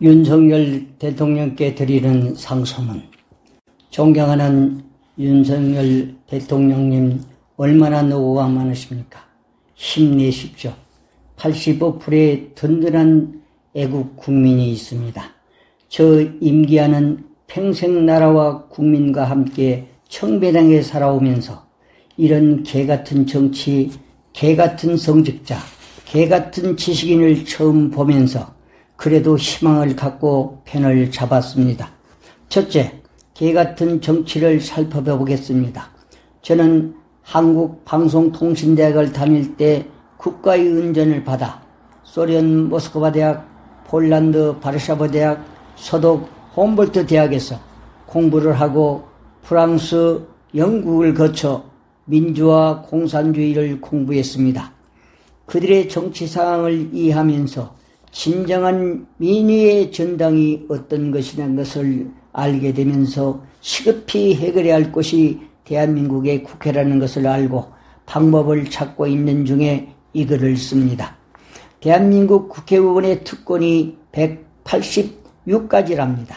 윤석열 대통령께 드리는 상소문. 존경하는 윤석열 대통령님, 얼마나 노고가 많으십니까? 힘내십시오. 85%의 든든한 애국 국민이 있습니다. 저 임기하는 평생 나라와 국민과 함께 청배당에 살아오면서 이런 개같은 정치, 개같은 성직자, 개같은 지식인을 처음 보면서 그래도 희망을 갖고 편을 잡았습니다. 첫째, 개같은 정치를 살펴보겠습니다. 저는 한국방송통신대학을 다닐 때 국가의 은전을 받아 소련 모스크바 대학, 폴란드 바르샤바 대학, 서독 홈볼트 대학에서 공부를 하고 프랑스, 영국을 거쳐 민주화 공산주의를 공부했습니다. 그들의 정치 상황을 이해하면서 진정한 민의의 전당이 어떤 것이라는 것을 알게 되면서 시급히 해결해야 할 것이 대한민국의 국회라는 것을 알고 방법을 찾고 있는 중에 이 글을 씁니다. 대한민국 국회의원의 특권이 186가지랍니다.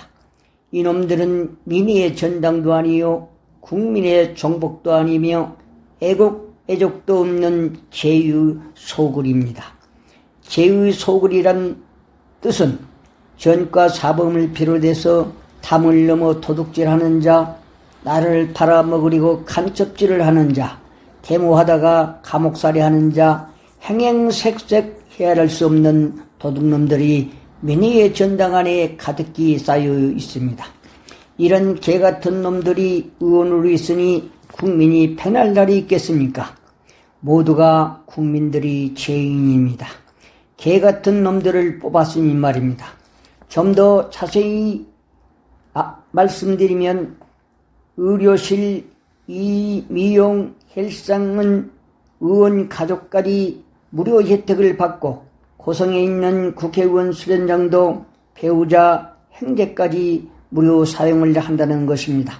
이놈들은 민의의 전당도 아니요 국민의 정복도 아니며 애족도 없는 제의 소굴입니다. 제의 소굴이란 뜻은 전과 사범을 비롯해서 담을 넘어 도둑질하는 자, 나를 팔아먹으려고 간첩질을 하는 자, 데모하다가 감옥살이하는 자, 행행색색 헤아릴 수 없는 도둑놈들이 민의의 전당 안에 가득히 쌓여 있습니다. 이런 개같은 놈들이 의원으로 있으니 국민이 편할 날이 있겠습니까? 모두가 국민들이 죄인입니다. 개같은 놈들을 뽑았으니 말입니다. 좀 더 자세히 말씀드리면 의료실, 미용, 헬스장은 의원 가족까지 무료 혜택을 받고 고성에 있는 국회의원 수련장도 배우자, 형제까지 무료 사용을 한다는 것입니다.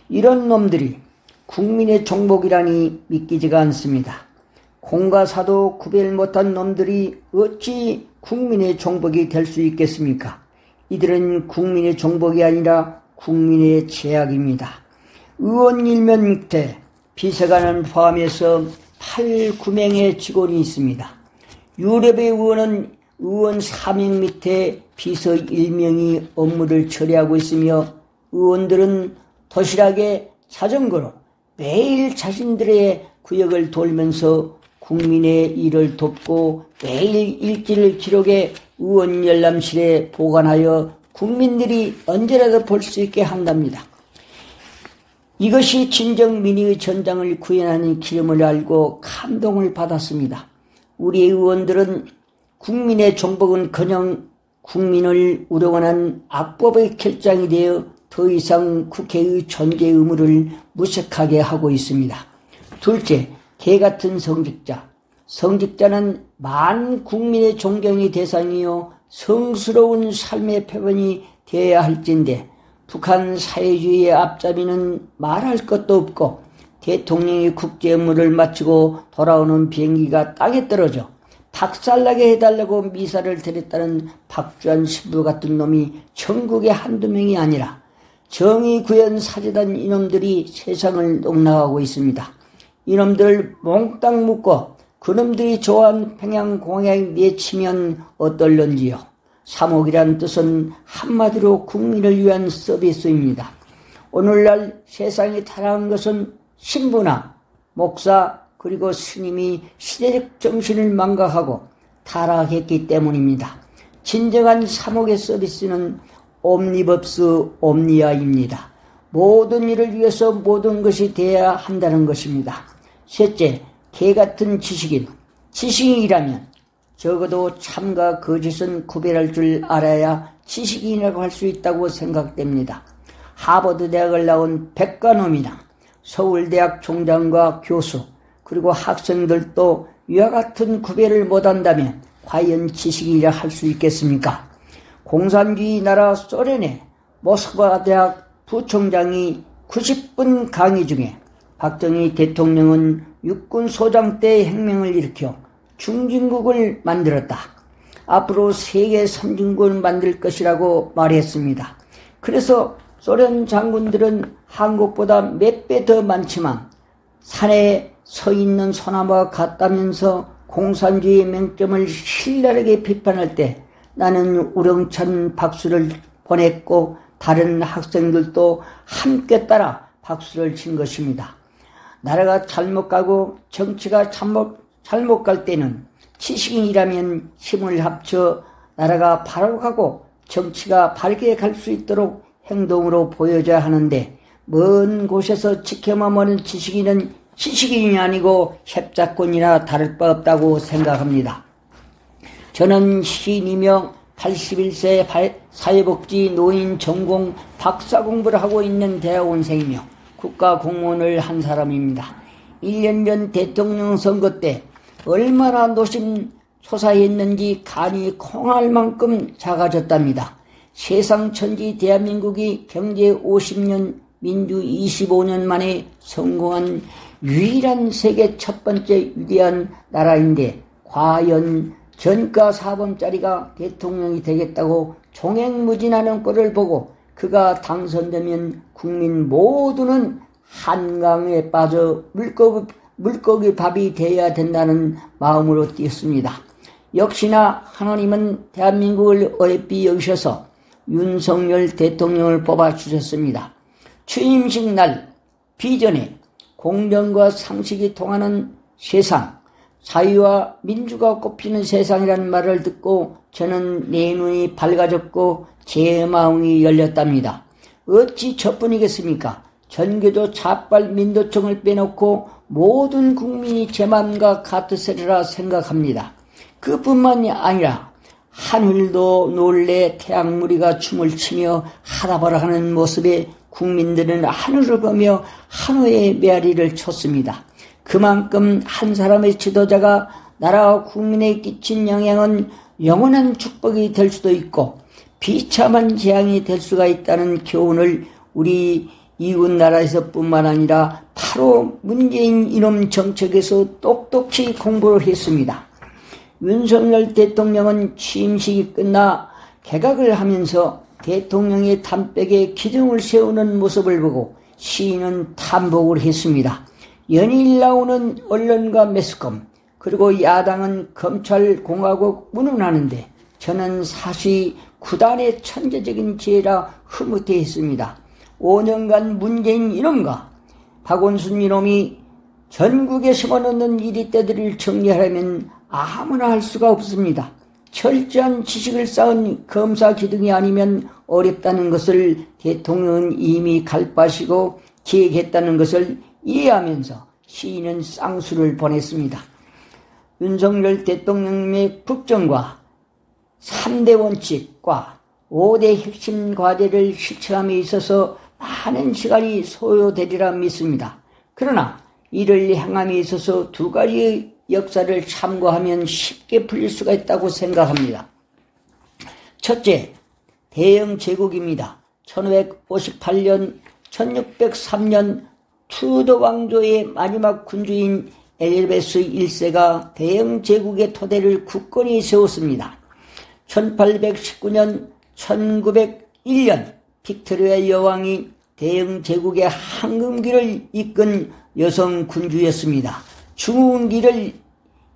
이런 놈들이 국민의 정복이라니 믿기지가 않습니다. 공과 사도 구별 못한 놈들이 어찌 국민의 정복이 될 수 있겠습니까? 이들은 국민의 정복이 아니라 국민의 제약입니다. 의원 1명 밑에 비서관을 포함해서 8, 9명의 직원이 있습니다. 유럽의 의원은 의원 4명 밑에 비서 1명이 업무를 처리하고 있으며 의원들은 도시락에 자전거로 매일 자신들의 구역을 돌면서 국민의 일을 돕고 매일 일지를 기록해 의원 열람실에 보관하여 국민들이 언제라도 볼 수 있게 한답니다. 이것이 진정 민의의 전당을 구현하는 기름을 알고 감동을 받았습니다. 우리 의원들은 국민의 정복은커녕 국민을 우려하는 악법의 결장이 되어 더 이상 국회의 존재 의무를 무색하게 하고 있습니다. 둘째, 개같은 성직자. 성직자는 만 국민의 존경의 대상이요 성스러운 삶의 표본이 되어야 할진데 북한 사회주의의 앞잡이는 말할 것도 없고 대통령이 국제 업무를 마치고 돌아오는 비행기가 땅에 떨어져 박살나게 해달라고 미사를 드렸다는 박주한 신부 같은 놈이 전국에 한두 명이 아니라 정의구현 사재단 이놈들이 세상을 농락하고 있습니다. 이놈들을 몽땅 묶고 그놈들이 좋아하는 평양공약에 내치면 어떨런지요. 3억이란 뜻은 한마디로 국민을 위한 서비스입니다. 오늘날 세상이 타락한 것은 신부나 목사 그리고 스님이 시대적 정신을 망각하고 타락했기 때문입니다. 진정한 3억의 서비스는 옴니버스 옴니아입니다. 모든 일을 위해서 모든 것이 되어야 한다는 것입니다. 셋째, 개같은 지식인. 지식인이라면 적어도 참과 거짓은 구별할 줄 알아야 지식인이라고 할 수 있다고 생각됩니다. 하버드 대학을 나온 백과놈이나 서울대학 총장과 교수 그리고 학생들도 이와 같은 구별을 못한다면 과연 지식인이라 할 수 있겠습니까? 공산주의 나라 소련의 모스크바 대학 부총장이 90분 강의 중에 박정희 대통령은 육군 소장 때 혁명을 일으켜 중진국을 만들었다. 앞으로 세계 선진국을 만들 것이라고 말했습니다. 그래서 소련 장군들은 한국보다 몇 배 더 많지만 산에 서 있는 소나무와 같다면서 공산주의의 맹점을 신랄하게 비판할 때 나는 우렁찬 박수를 보냈고 다른 학생들도 함께 따라 박수를 친 것입니다. 나라가 잘못 가고 정치가 잘못 갈 때는 지식인이라면 힘을 합쳐 나라가 바로 가고 정치가 바르게 갈 수 있도록 행동으로 보여줘야 하는데 먼 곳에서 지켜만 보는 지식인은 지식인이 아니고 협작권이나 다를 바 없다고 생각합니다. 저는 시인이며 81세 사회복지 노인 전공 박사 공부를 하고 있는 대학원생이며 국가공무원을 한 사람입니다. 1년 전 대통령 선거 때 얼마나 노심초사했는지 간이 콩할 만큼 작아졌답니다. 세상 천지 대한민국이 경제 50년, 민주 25년 만에 성공한 유일한 세계 첫 번째 위대한 나라인데 과연 전가 사범짜리가 대통령이 되겠다고 종횡무진하는 꼴을 보고 그가 당선되면 국민 모두는 한강에 빠져 물고기 밥이 되어야 된다는 마음으로 뛰었습니다. 역시나 하나님은 대한민국을 어렵게 여기셔서 윤석열 대통령을 뽑아주셨습니다. 취임식 날 비전에 공정과 상식이 통하는 세상, 자유와 민주가 꽃피는 세상이라는 말을 듣고 저는 내 눈이 밝아졌고 제 마음이 열렸답니다. 어찌 저뿐이겠습니까? 전교조 좌빨 민도청을 빼놓고 모든 국민이 제 마음과 같으리라 생각합니다. 그뿐만이 아니라 하늘도 놀래 태양무리가 춤을 추며 하다바라 하는 모습에 국민들은 하늘을 보며 한호의 메아리를 쳤습니다. 그만큼 한 사람의 지도자가 나라와 국민에 끼친 영향은 영원한 축복이 될 수도 있고 비참한 재앙이 될 수가 있다는 교훈을 우리 이웃 나라에서뿐만 아니라 바로 문재인 이놈 정책에서 똑똑히 공부를 했습니다. 윤석열 대통령은 취임식이 끝나 개각을 하면서 대통령의 담백에 기둥을 세우는 모습을 보고 시인은 탐복을 했습니다. 연일 나오는 언론과 매스컴 그리고 야당은 검찰공화국 운운하는데 저는 사실 구단의 천재적인 지혜라 흐뭇해했습니다. 5년간 문재인 이놈과 박원순 이놈이 전국에 심어놓는 이리떼들을 정리하려면 아무나 할 수가 없습니다. 철저한 지식을 쌓은 검사 기둥이 아니면 어렵다는 것을 대통령은 이미 갈바시고 기획했다는 것을 이해하면서 시인은 쌍수를 보냈습니다. 윤석열 대통령의 국정과 3대 원칙과 5대 핵심 과제를 실천함에 있어서 많은 시간이 소요되리라 믿습니다. 그러나 이를 향함에 있어서 두 가지의 역사를 참고하면 쉽게 풀릴 수가 있다고 생각합니다. 첫째, 대영 제국입니다. 1558년, 1603년 투더 왕조의 마지막 군주인 엘리자베스 1세가 대영 제국의 토대를 굳건히 세웠습니다. 1819년, 1901년 빅토리아 여왕이 대영 제국의 황금기를 이끈 여성 군주였습니다. 중흥기를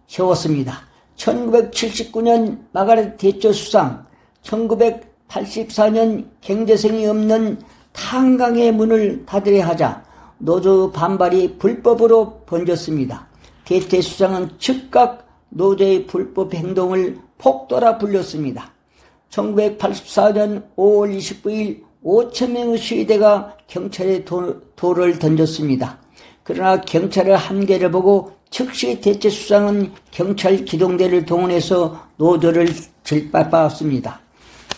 세웠습니다. 1979년 마가렛 대처 수상, 1984년 경제성이 없는 탄광의 문을 닫으려 하자 노조 반발이 불법으로 번졌습니다. 대체 수상은 즉각 노조의 불법 행동을 폭도라 불렸습니다. 1984년 5월 29일 5,000명의 시위대가 경찰에 돌을 던졌습니다. 그러나 경찰의 한계를 보고 즉시 대체 수상은 경찰 기동대를 동원해서 노조를 질밟았습니다.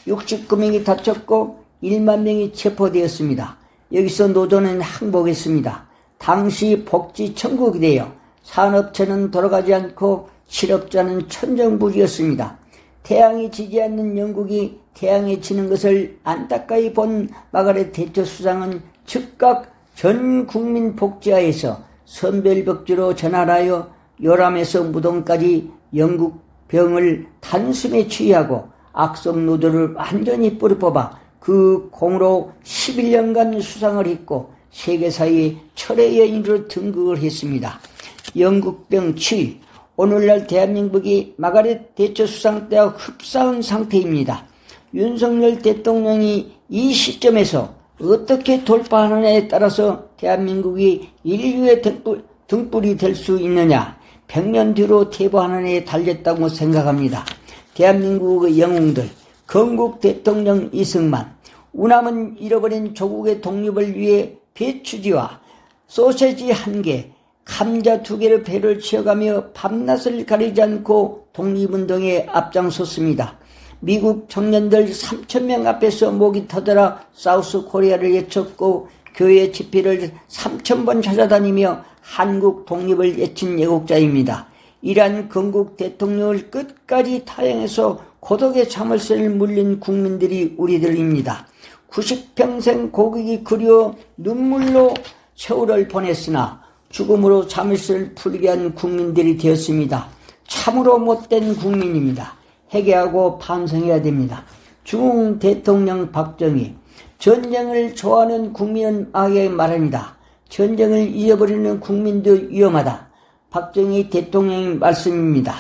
69명이 다쳤고 1만 명이 체포되었습니다. 여기서 노조는 항복했습니다. 당시 복지 천국이 되어 산업체는 돌아가지 않고 실업자는 천정부지였습니다. 태양이 지지 않는 영국이 태양에 지는 것을 안타까이 본 마가렛 대처 수상은 즉각 전 국민 복지하에서 선별벽지로 전환하여 요람에서 무덤까지 영국 병을 단숨에 치유하고 악성노도를 완전히 뿌리 뽑아 그 공으로 11년간 수상을 했고 세계사의 철의 여인으로 등극을 했습니다. 영국병 치유, 오늘날 대한민국이 마가렛 대처 수상 때와 흡사한 상태입니다. 윤석열 대통령이 이 시점에서 어떻게 돌파하느냐에 따라서 대한민국이 인류의 등불이 될 수 있느냐, 100년 뒤로 퇴보하느냐에 달렸다고 생각합니다. 대한민국의 영웅들, 건국 대통령 이승만, 우남은 잃어버린 조국의 독립을 위해 배추지와 소세지 1개, 감자 2개를 배를 치어가며 밤낮을 가리지 않고 독립운동에 앞장섰습니다. 미국 청년들 3,000명 앞에서 목이 터져라 사우스 코리아를 외쳤고 교회 집회를 3,000번 찾아다니며 한국 독립을 외친 애국자입니다. 이러한 건국 대통령을 끝까지 타행해서 고독의 참을성을 물린 국민들이 우리들입니다. 90평생 고국이 그리워 눈물로 세월을 보냈으나 죽음으로 참을성을 풀게 한 국민들이 되었습니다. 참으로 못된 국민입니다. 회개하고 반성해야 됩니다. 중국 대통령 박정희, 전쟁을 좋아하는 국민은 악의 마련이다. 전쟁을 잊어버리는 국민도 위험하다. 박정희 대통령의 말씀입니다.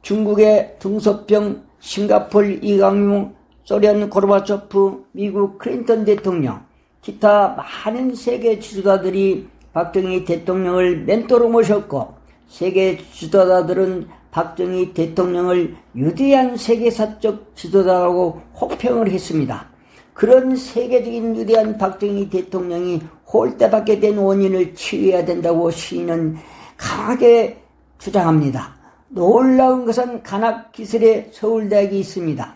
중국의 등소평, 싱가폴 이강용, 소련 고르바초프, 미국 클린턴 대통령, 기타 많은 세계 지도자들이 박정희 대통령을 멘토로 모셨고 세계 지도자들은 박정희 대통령을 위대한 세계사적 지도자라고 호평을 했습니다. 그런 세계적인 위대한 박정희 대통령이 홀대받게 된 원인을 치유해야 된다고 시인은 강하게 주장합니다. 놀라운 것은 간학기술의 서울대학이 있습니다.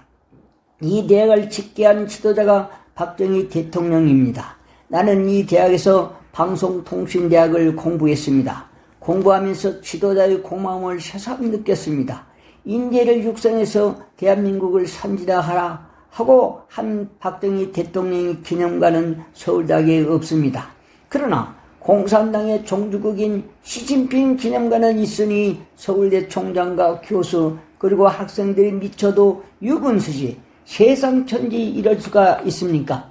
이 대학을 짓게 한 지도자가 박정희 대통령입니다. 나는 이 대학에서 방송통신대학을 공부했습니다. 공부하면서 지도자의 고마움을 새삼 느꼈습니다. 인재를 육성해서 대한민국을 선진화하라 하고 한 박정희 대통령의 기념관은 서울대학에 없습니다. 그러나 공산당의 종주국인 시진핑 기념관은 있으니 서울대 총장과 교수 그리고 학생들이 미쳐도 유분수지 세상 천지 이럴 수가 있습니까?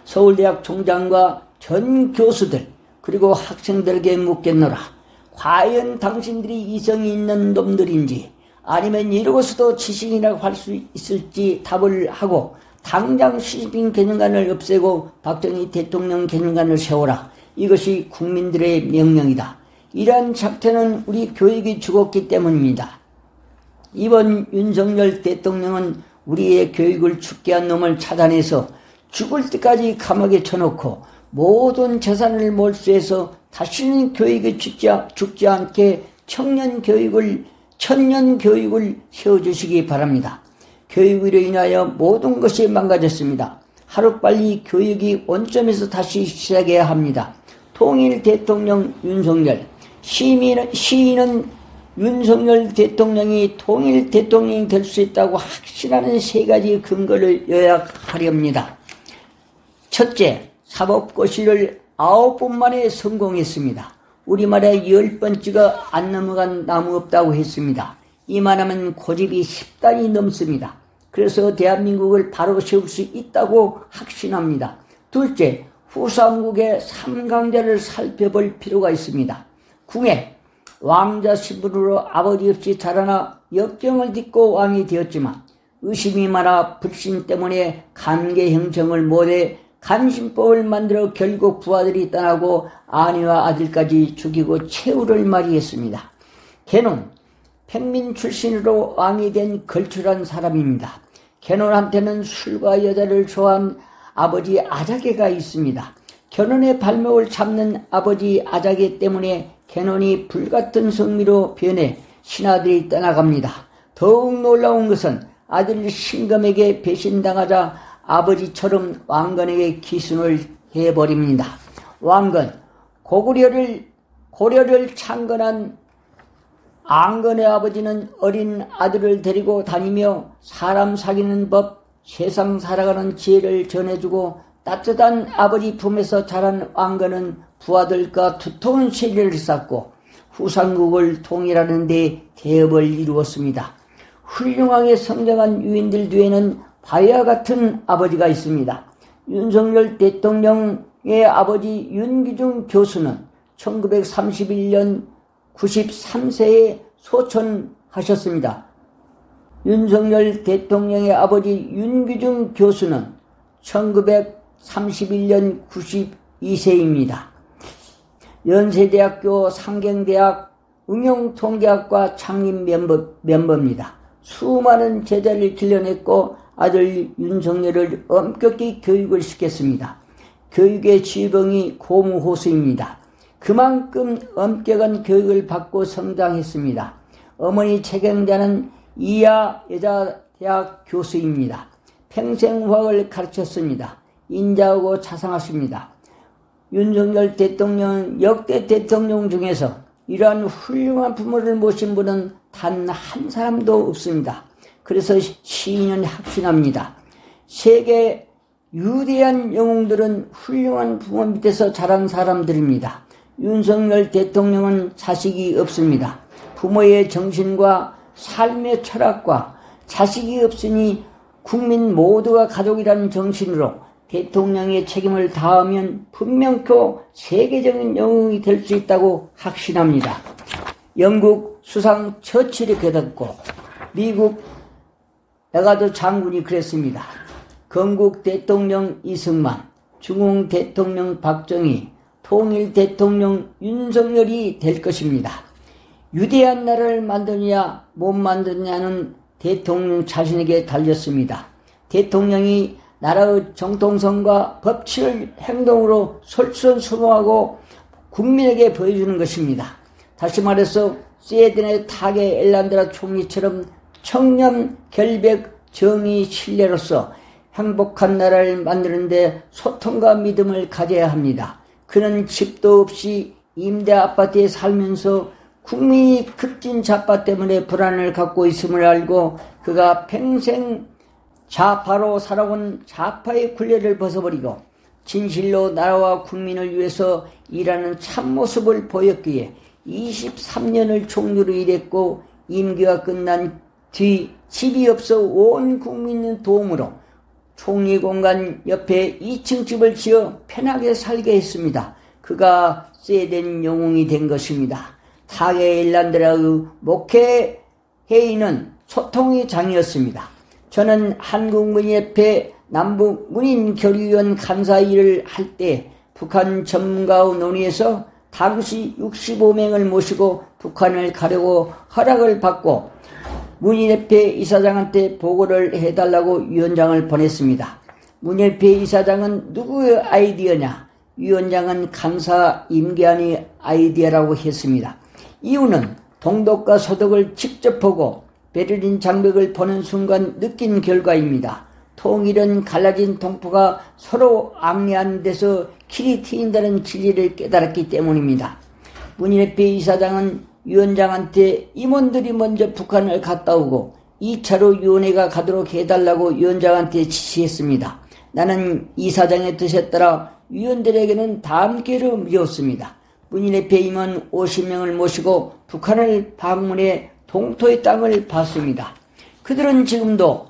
서울대학 총장과 전 교수들 그리고 학생들에게 묻겠노라. 과연 당신들이 이성이 있는 놈들인지 아니면 이러고서도 지식이라고 할 수 있을지 답을 하고 당장 시진핑 기념관을 없애고 박정희 대통령 기념관을 세워라. 이것이 국민들의 명령이다. 이러한 작태는 우리 교육이 죽었기 때문입니다. 이번 윤석열 대통령은 우리의 교육을 죽게 한 놈을 찾아내서 죽을 때까지 감옥에 쳐놓고 모든 재산을 몰수해서 다시는 교육이 죽지 않게 천년 교육을 세워주시기 바랍니다. 교육으로 인하여 모든 것이 망가졌습니다. 하루빨리 교육이 원점에서 다시 시작해야 합니다. 통일 대통령 윤석열, 시인은 윤석열 대통령이 통일 대통령이 될 수 있다고 확신하는 3가지 근거를 요약하렵니다. 첫째, 사법고시를 9번 만에 성공했습니다. 우리말에 10번째가 안 넘어간 나무 없다고 했습니다. 이만하면 고집이 10단이 넘습니다. 그래서 대한민국을 바로 세울 수 있다고 확신합니다. 둘째, 후삼국의 3강자를 살펴볼 필요가 있습니다. 궁예, 왕자 신분으로 아버지 없이 자라나 역경을 딛고 왕이 되었지만 의심이 많아 불신 때문에 간계 형성을 못해 간신법을 만들어 결국 부하들이 떠나고 아내와 아들까지 죽이고 최후를 맞이했습니다. 걔는 평민 출신으로 왕이 된 걸출한 사람입니다. 걔논한테는 술과 여자를 좋아한 아버지 아자개가 있습니다. 견훤의 발목을 잡는 아버지 아자개 때문에 걔논이 불같은 성미로 변해 신하들이 떠나갑니다. 더욱 놀라운 것은 아들 신검에게 배신당하자 아버지처럼 왕건에게 기순을 해버립니다. 왕건, 고려를 창건한 앙건의 아버지는 어린 아들을 데리고 다니며 사람 사귀는 법, 세상 살아가는 지혜를 전해주고 따뜻한 아버지 품에서 자란 왕건은 부하들과 두터운 세리를 쌓고 후삼국을 통일하는 데 대업을 이루었습니다. 훌륭하게 성장한 유인들 뒤에는 바위와 같은 아버지가 있습니다. 윤석열 대통령의 아버지 윤기중 교수는 1931년 93세에 소천하셨습니다. 윤석열 대통령의 아버지 윤기중 교수는 1931년 92세입니다. 연세대학교 상경대학 응용통계학과 창립 멤버입니다. 수많은 제자를 길러냈고 아들 윤석열을 엄격히 교육을 시켰습니다. 교육의 지휘봉이 고무호수입니다. 그만큼 엄격한 교육을 받고 성장했습니다. 어머니 최경자는 이하 여자대학 교수입니다. 평생화학을 가르쳤습니다. 인자하고 자상하십니다. 윤석열 대통령은 역대 대통령 중에서 이러한 훌륭한 부모를 모신 분은 단 한 사람도 없습니다. 그래서 시인은 확신합니다. 세계 유대한 영웅들은 훌륭한 부모 밑에서 자란 사람들입니다. 윤석열 대통령은 자식이 없습니다. 부모의 정신과 삶의 철학과 자식이 없으니 국민 모두가 가족이라는 정신으로 대통령의 책임을 다하면 분명코 세계적인 영웅이 될 수 있다고 확신합니다. 영국 수상 처칠이 깨닫고 미국 에가드 장군이 그랬습니다. 건국 대통령 이승만, 중흥 대통령 박정희, 통일 대통령 윤석열이 될 것입니다. 유대한 나라를 만드냐 못 만드냐는 대통령 자신에게 달렸습니다. 대통령이 나라의 정통성과 법치를 행동으로 솔선수범하고 국민에게 보여주는 것입니다. 다시 말해서 스웨덴의 타게 엘란드라 총리처럼 청렴, 결백, 정의, 신뢰로서 행복한 나라를 만드는데 소통과 믿음을 가져야 합니다. 그는 집도 없이 임대 아파트에 살면서 국민이 급진 잡화 때문에 불안을 갖고 있음을 알고 그가 평생 좌파로 살아온 좌파의 굴레를 벗어버리고 진실로 나라와 국민을 위해서 일하는 참모습을 보였기에 23년을 총리로 일했고 임기가 끝난 뒤 집이 없어 온 국민의 도움으로 총리 공간 옆에 2층 집을 지어 편하게 살게 했습니다. 그가 스웨덴 영웅이 된 것입니다. 타게 일란드라의 목회 회의는 소통의 장이었습니다. 저는 한국문예협회 남북문인교류위원 간사 일을 할 때 북한 전문가의 논의에서 당시 65명을 모시고 북한을 가려고 허락을 받고 문인협회 이사장한테 보고를 해달라고 위원장을 보냈습니다. 문인협회 이사장은 누구의 아이디어냐? 위원장은 간사 임기한의 아이디어라고 했습니다. 이유는 동독과 서독을 직접 보고 베를린 장벽을 보는 순간 느낀 결과입니다. 통일은 갈라진 동포가 서로 앙해하는 데서 길이 트인다는 진리를 깨달았기 때문입니다. 문인협회 이사장은 위원장한테 임원들이 먼저 북한을 갔다 오고 2차로 위원회가 가도록 해달라고 위원장한테 지시했습니다. 나는 이사장의 뜻에 따라 위원들에게는 다음 기회를 미뤘습니다. 문인협회 임원 50명을 모시고 북한을 방문해 동토의 땅을 봤습니다. 그들은 지금도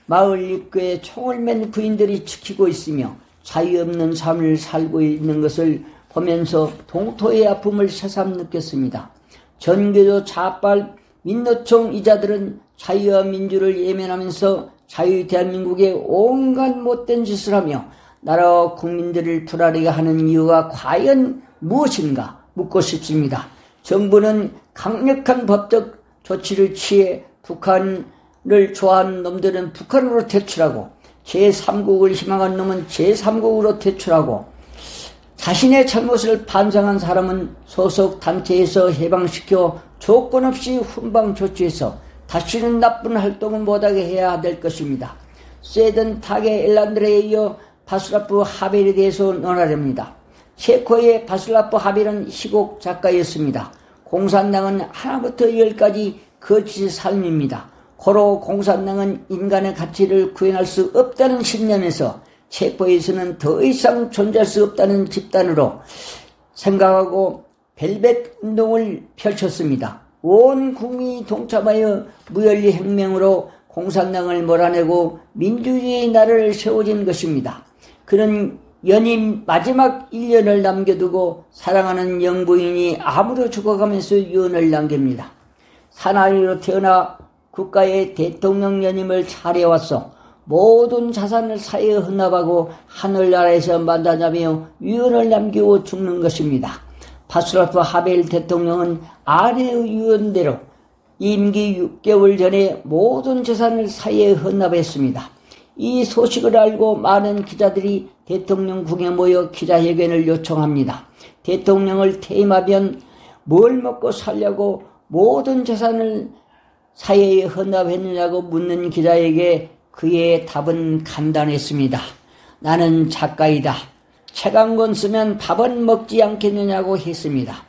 마을 입구에 총을 맨 부인들이 지키고 있으며 자유 없는 삶을 살고 있는 것을 보면서 동토의 아픔을 새삼 느꼈습니다. 전교조 좌빨 민노총 이자들은 자유와 민주를 예면하면서 자유 대한민국의 온갖 못된 짓을 하며 나라와 국민들을 불안하게 하는 이유가 과연 무엇인가 묻고 싶습니다. 정부는 강력한 법적 조치를 취해 북한을 좋아하는 놈들은 북한으로 퇴출하고 제3국을 희망한 놈은 제3국으로 퇴출하고 자신의 잘못을 반성한 사람은 소속 단체에서 해방시켜 조건 없이 훈방 조치해서 다시는 나쁜 활동을 못하게 해야 될 것입니다. 스웨덴 타게 엘란드레에 이어 바슬라프 하벨에 대해서 논하렵니다. 체코의 바슬라프 하벨은 희곡 작가였습니다. 공산당은 하나부터 열까지 거짓의 삶입니다. 고로 공산당은 인간의 가치를 구현할 수 없다는 신념에서 체코에서는 더 이상 존재할 수 없다는 집단으로 생각하고 벨벳 운동을 펼쳤습니다. 온 국민이 동참하여 무연리 혁명으로 공산당을 몰아내고 민주주의의 나라를 세워진 것입니다. 그는 연임 마지막 1년을 남겨두고 사랑하는 영부인이 암으로 죽어가면서 유언을 남깁니다. 사나이로 태어나 국가의 대통령 연임을 잘해왔어. 모든 자산을 사회에 헌납하고 하늘나라에서 만나자며 유언을 남기고 죽는 것입니다. 바스라프 하벨 대통령은 아내의 유언대로 임기 6개월 전에 모든 재산을 사회에 헌납했습니다. 이 소식을 알고 많은 기자들이 대통령궁에 모여 기자회견을 요청합니다. 대통령을 퇴임하면 뭘 먹고 살려고 모든 재산을 사회에 헌납했느냐고 묻는 기자에게 그의 답은 간단했습니다. 나는 작가이다. 책 한 권 쓰면 밥은 먹지 않겠느냐고 했습니다.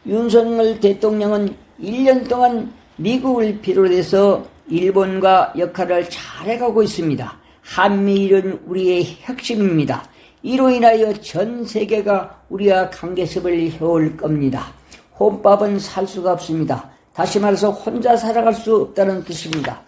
윤석열 대통령은 1년 동안 미국을 비롯해서 일본과 역할을 잘해가고 있습니다. 한미일은 우리의 핵심입니다. 이로 인하여 전 세계가 우리와 관계습을 해올 겁니다. 혼밥은 살 수가 없습니다. 다시 말해서 혼자 살아갈 수 없다는 뜻입니다.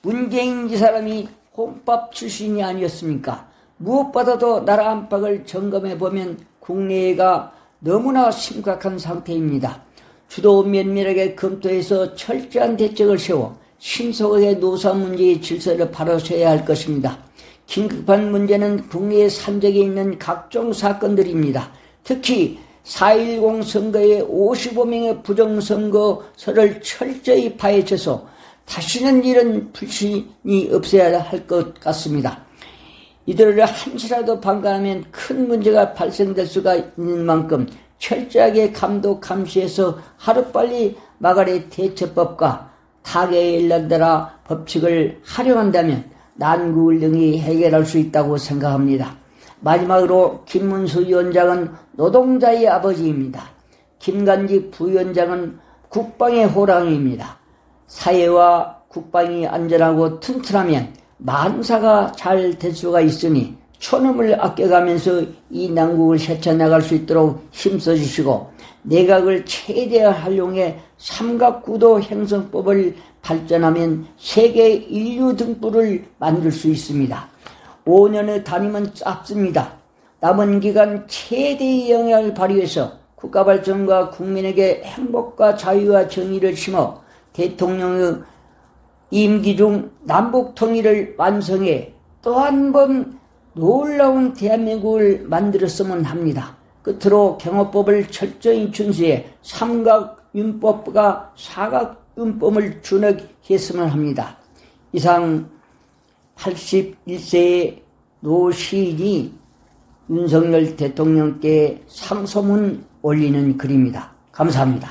문재인 이 사람이 혼밥 출신이 아니었습니까? 무엇보다도 나라 안팎을 점검해보면 국내가 너무나 심각한 상태입니다. 주도 면밀하게 검토해서 철저한 대책을 세워 신속하게 노사 문제의 질서를 바로 서야 할 것입니다. 긴급한 문제는 국내에 산적에 있는 각종 사건들입니다. 특히 4.10 선거의 55명의 부정선거서를 철저히 파헤쳐서 다시는 이런 불신이 없어야 할 것 같습니다. 이들을 한시라도 방관하면 큰 문제가 발생될 수가 있는 만큼 철저하게 감독 감시해서 하루빨리 마가렛 대처법과 타계일란드라 법칙을 활용한다면 난국을 능히 해결할 수 있다고 생각합니다. 마지막으로 김문수 위원장은 노동자의 아버지입니다. 김관지 부위원장은 국방의 호랑이입니다. 사회와 국방이 안전하고 튼튼하면 만사가 잘 될 수가 있으니 초놈을 아껴가면서 이 난국을 헤쳐나갈 수 있도록 힘써주시고 내각을 최대한 활용해 삼각구도 형성법을 발전하면 세계 인류 등불을 만들 수 있습니다. 5년의 단임은 짧습니다. 남은 기간 최대의 영향을 발휘해서 국가 발전과 국민에게 행복과 자유와 정의를 심어 대통령의 임기 중 남북 통일을 완성해 또 한 번 놀라운 대한민국을 만들었으면 합니다. 끝으로 경호법을 철저히 준수해 삼각윤법과 사각윤법을 준혁했으면 합니다. 이상 81세의 노 시인이 윤석열 대통령께 상소문 올리는 글입니다. 감사합니다.